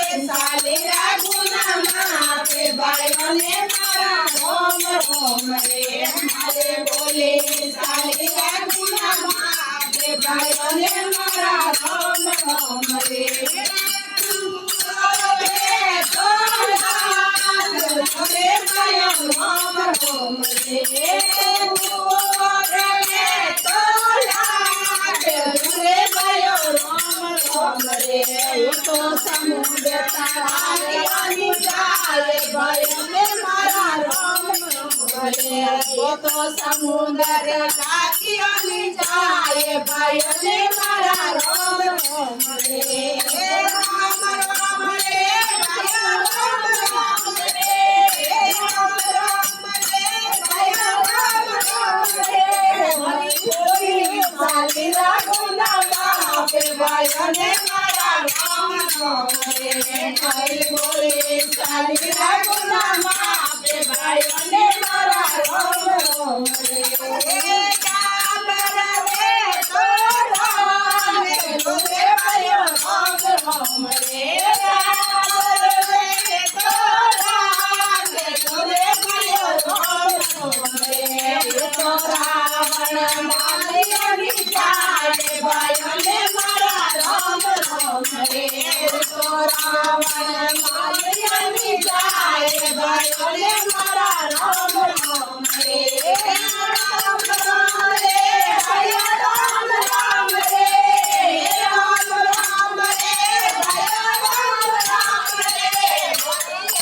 સાલીરા ગુના માપે ભાઈઓને મારા રોમ રોમ રે મારે બોલે સાલીરા ગુના માપે ભાઈઓને મારા રોમ રોમ રે तो समुद्र तारानी जाए भयने मारा राम रे तो समुद्र काकियानी जाए भयने मारा राम रे राम राम रे भय राम राम रे राम राम रे भय राम राम रे हरि बोली सालीरा गुना मापे भयने मारा राम राम रे हरि बोले सालीरा गुना मापे भाईओने मारा राम राम रे राम रे तो राम बोले भाईओ राम राम रे राम रे तो राम बोले भाईओ राम राम रे तो रावण मारियानी जाए भाईओने मारा राम राम रे तो रावण मारियानी जाए भाईओने मारा राम राम रे राम राम रे भय राम राम रे राम राम रे भय राम राम रे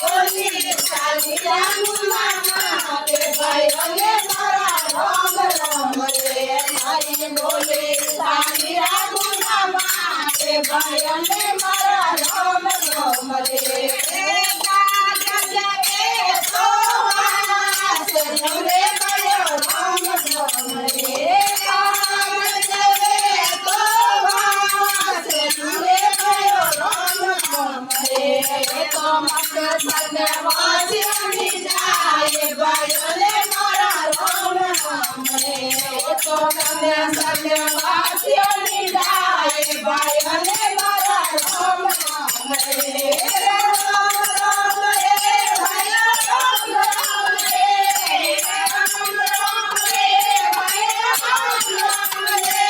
बोली सालीरा गुना मापे भाईओने मारा राम राम रे हरि बोले सालीरा गुना मापे भाईओने मारा राम राम रे तो वास रे भयो राम राम रे राम तो वास रे भयो राम राम रे तो मत सनवासियानी जाए भाईओने मारा राम राम रे तो मत सनवासियानी जाए भाईओने मारा राम राम रे राम राम रे भय राम राम रे राम राम रे भय राम राम रे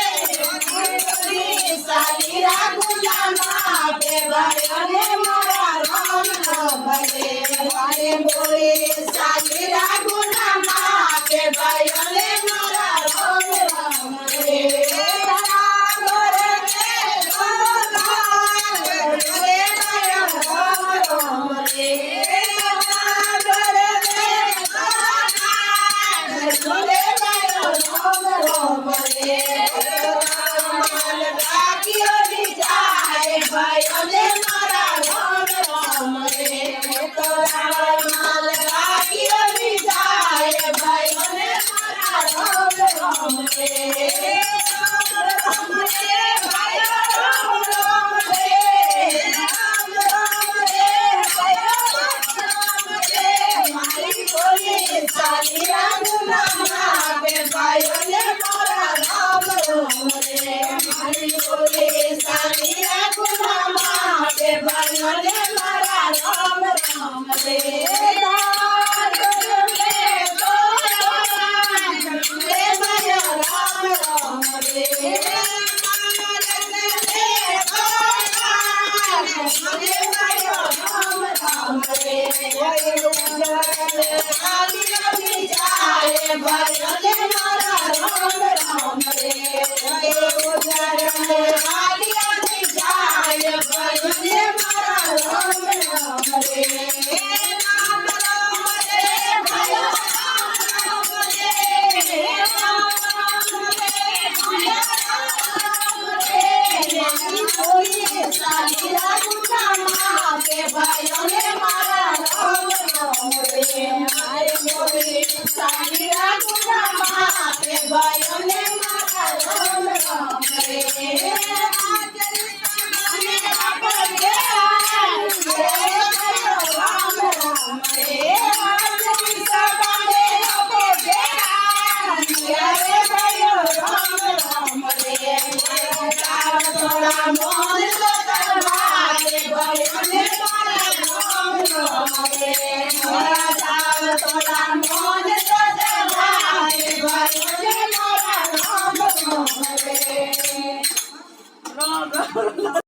बोली सालीरा गुना मापे भाईओने मारा राम राम रे हरे बोले सालीरा गुना मापे भाईओने मारा राम राम रे राम रे तो राम रे भय राम राम रे राम रे तो राम रे भय राम राम रे राम काकियानी जाए भाईओने मारा राम राम रे तो राम काकियानी जाए भाईओने मारा राम राम रे राम राम रे भय राम राम रे राम राम रे भय राम राम रे हरि बोले सालीरा गुना मापे भाईओने मारा राम राम रे हरि बोले सालीरा गुना मापे भाईओने मारा राम राम रे राम रे तो राम रे भय राम राम रे राम रे तो राम रे भय राम राम रे सालीरानी जाए भाईओने मारा राम राम रे सालीरानी जाए भाईओने मारा राम राम रे રામ રે